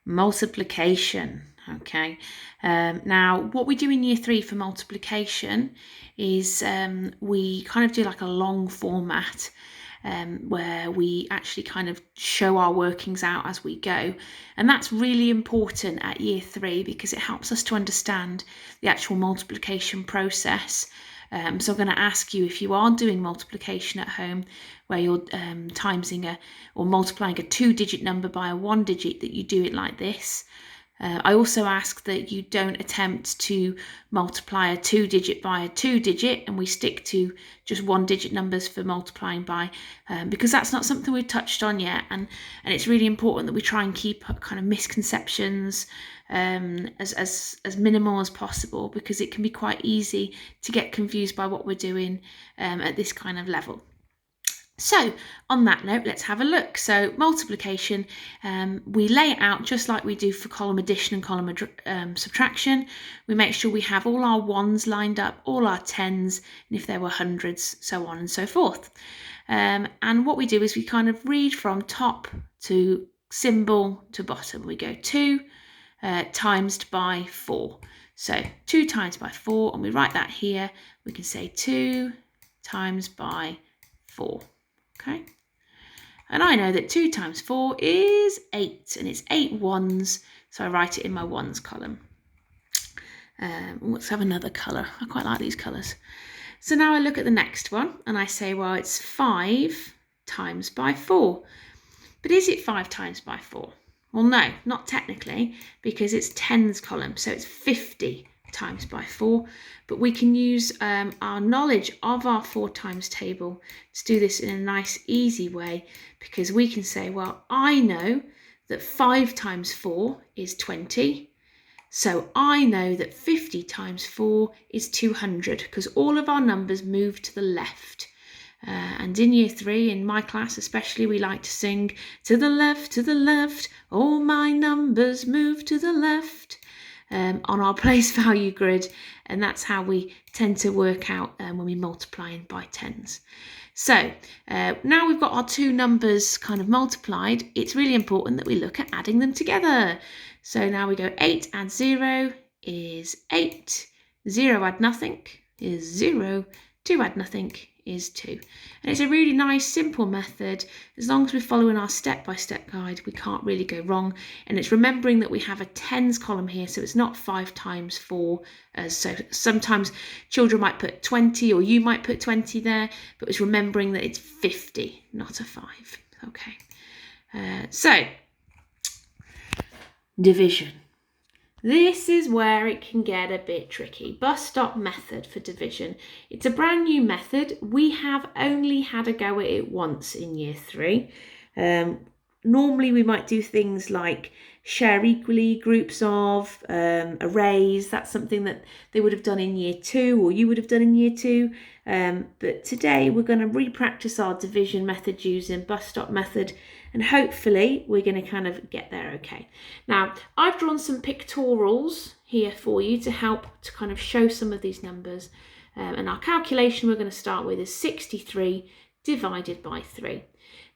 multiplication. Okay, now what we do in year 3 for multiplication is we kind of do like a long format where we actually kind of show our workings out as we go. And that's really important at year 3 because it helps us to understand the actual multiplication process. So I'm going to ask you, if you are doing multiplication at home where you're timesing or multiplying a 2-digit number by a 1-digit, that you do it like this. I also ask that you don't attempt to multiply a 2-digit by a 2-digit, and we stick to just 1-digit numbers for multiplying by, because that's not something we've touched on yet, and it's really important that we try and keep kind of misconceptions as minimal as possible, because it can be quite easy to get confused by what we're doing at this kind of level. So on that note, let's have a look. So multiplication, we lay it out just like we do for column addition and column subtraction. We make sure we have all our ones lined up, all our tens, and if there were hundreds, so on and so forth. And what we do is we kind of read from top to symbol to bottom. We go 2 times by 4. So 2 times by 4, and we write that here. We can say 2 times by 4. Okay, and I know that 2 times 4 is 8, and it's 8 ones, so I write it in my ones column. Let's have another colour. I quite like these colours. So now I look at the next one and I say, well, it's 5 times by 4. But is it 5 times by 4? Well, no, not technically, because it's tens column, so it's 50 times by 4, but we can use our knowledge of our 4 times table to do this in a nice easy way, because we can say, well, I know that 5 times 4 is 20, so I know that 50 times 4 is 200, because all of our numbers move to the left. And in year 3, in my class especially, we like to sing, to the left, all my numbers move to the left, on our place value grid, and that's how we tend to work out when we're multiplying by tens. So now we've got our 2 numbers kind of multiplied, it's really important that we look at adding them together. So now we go 8 add 0 is 8, 0 add nothing is 0, 2 add nothing is 2. And it's a really nice simple method. As long as we're following our step-by-step guide, we can't really go wrong. And it's remembering that we have a tens column here, so it's not 5 times 4. So sometimes children might put 20, or you might put 20 there, but it's remembering that it's 50, not a 5. Okay, so division. This is where it can get a bit tricky. Bus stop method for division. It's a brand new method. We have only had a go at it once in year 3. Normally we might do things like share equally, groups of, arrays. That's something that they would have done in year 2, or you would have done in year 2. But today we're going to re-practice our division method using bus stop method, and hopefully we're going to kind of get there okay. Now, I've drawn some pictorials here for you to help to kind of show some of these numbers. And our calculation we're going to start with is 63 divided by 3.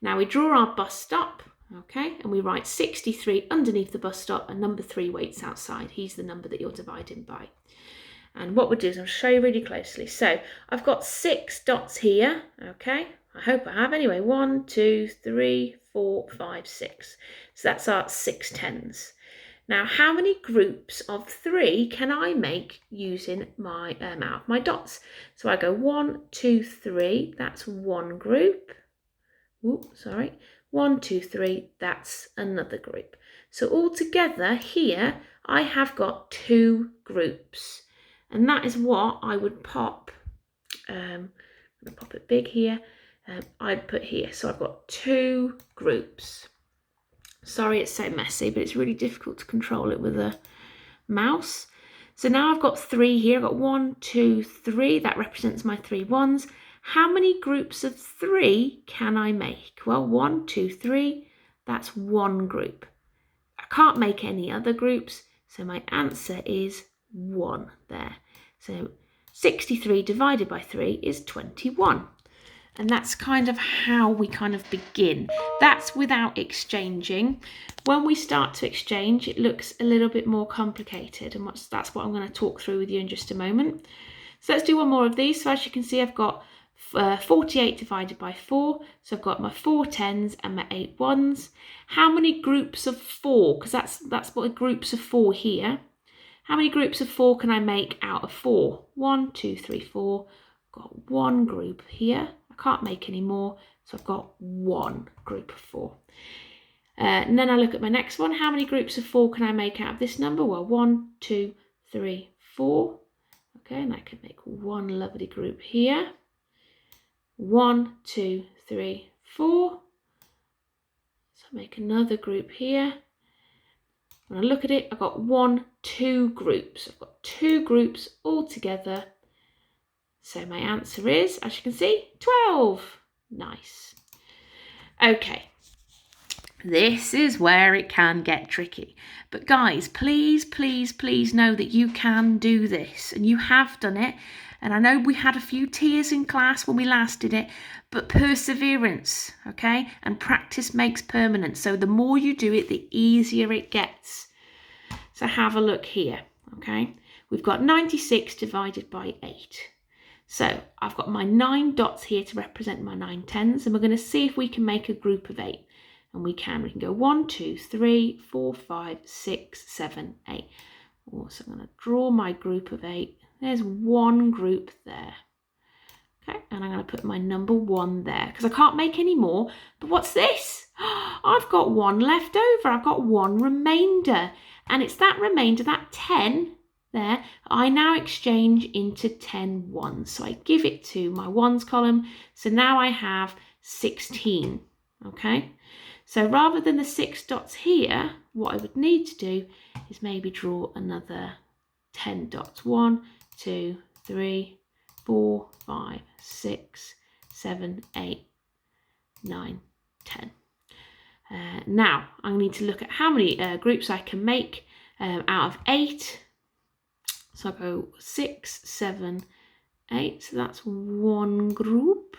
Now we draw our bus stop, okay, and we write 63 underneath the bus stop, and number 3 waits outside. He's the number that you're dividing by. And what we'll do is I'll show you really closely. So I've got 6 dots here, okay. I hope I have anyway. 1, 2, 3, 4, 5, 6. So that's our 6 tens. Now, how many groups of 3 can I make using my out of my dots? So I go 1, 2, 3. That's one group. Ooh, sorry. 1, 2, 3. That's another group. So altogether here, I have got 2 groups, and that is what I would pop. I'm going to pop it big here. I'd put here. So I've got 2 groups. Sorry it's so messy, but it's really difficult to control it with a mouse. So now I've got 3 here. I've got 1, 2, 3. That represents my 3 ones. How many groups of 3 can I make? Well, 1, 2, 3. That's one group. I can't make any other groups, so my answer is 1 there. So 63 divided by 3 is 21. And that's kind of how we kind of begin. That's without exchanging. When we start to exchange, it looks a little bit more complicated, and that's what I'm going to talk through with you in just a moment. So let's do one more of these. So as you can see, I've got 48 divided by 4. So I've got my 4 10s and my 8 1s. How many groups of 4? Because that's what groups of 4 here. How many groups of 4 can I make out of 4? 1, 2, 3, 4. I've got one group here. I can't make any more, so I've got one group of 4. And then I look at my next one. How many groups of 4 can I make out of this number? Well, 1, 2, 3, 4. Okay, and I can make one lovely group here. 1, 2, 3, 4. So make another group here. When I look at it, I've got 1, 2 groups. I've got 2 groups all together. So my answer is, as you can see, 12. Nice. Okay. This is where it can get tricky. But guys, please, please, please know that you can do this, and you have done it. And I know we had a few tears in class when we last did it, but perseverance, okay? And practice makes permanent. So the more you do it, the easier it gets. So have a look here, okay? We've got 96 divided by 8. So I've got my 9 dots here to represent my 9 10s, and we're going to see if we can make a group of 8. And we can go 1, 2, 3, 4, 5, 6, 7, 8. So I'm going to draw my group of 8. There's one group there. Okay, and I'm going to put my number 1 there because I can't make any more. But what's this? I've got one left over. I've got one remainder. And it's that remainder, that 10 there, I now exchange into 10 ones. So I give it to my ones column. So now I have 16. Okay. So rather than the 6 dots here, what I would need to do is maybe draw another 10 dots. 1, 2, 3, 4, 5, 6, 7, 8, 9, 10. Now I need to look at how many groups I can make out of 8. So I go 6, 7, 8. So that's one group.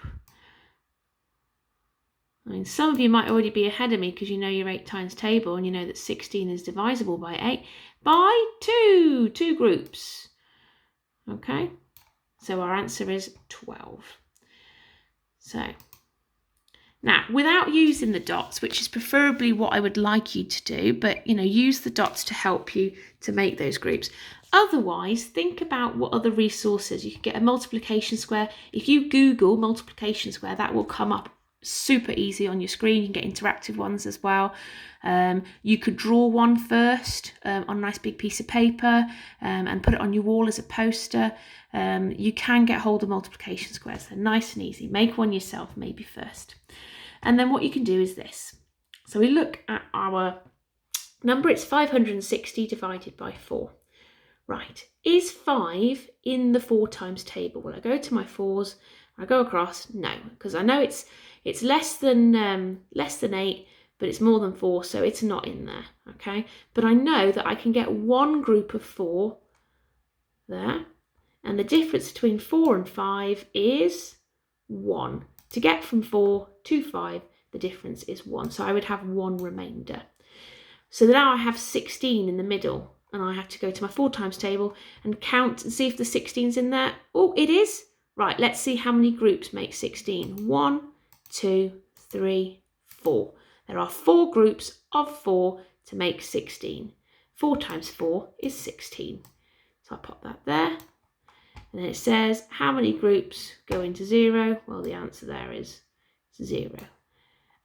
I mean, some of you might already be ahead of me because you know your 8 times table and you know that 16 is divisible by 8 by 2 groups. Okay, so our answer is 12. So now, without using the dots, which is preferably what I would like you to do, but use the dots to help you to make those groups. Otherwise, think about what other resources. You can get a multiplication square. If you Google multiplication square, that will come up super easy on your screen. You can get interactive ones as well. You could draw one first on a nice big piece of paper and put it on your wall as a poster. You can get hold of multiplication squares. They're nice and easy. Make one yourself maybe first. And then what you can do is this. So we look at our number. It's 560 divided by 4. Right. Is 5 in the 4 times table? Well, I go to my 4s. I go across. No, because I know it's less than 8, but it's more than 4, so it's not in there, okay? But I know that I can get one group of 4 there, and the difference between 4 and 5 is 1. To get from 4 to 5, the difference is 1, so I would have one remainder. So now I have 16 in the middle, and I have to go to my 4 times table and count and see if the 16's in there. Oh, it is. Right, let's see how many groups make 16. 1, 2, 3, 4. There are 4 groups of 4 to make 16. 4 times 4 is 16. So I'll pop that there. And then it says, how many groups go into 0? Well, the answer there is 0.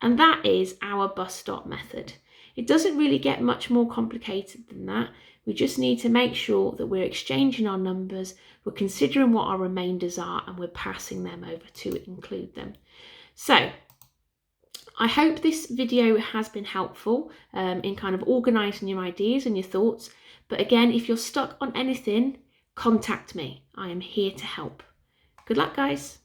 And that is our bus stop method. It doesn't really get much more complicated than that. We just need to make sure that we're exchanging our numbers, we're considering what our remainders are, and we're passing them over to include them. So I hope this video has been helpful in kind of organising your ideas and your thoughts. But again, if you're stuck on anything, contact me. I am here to help. Good luck, guys.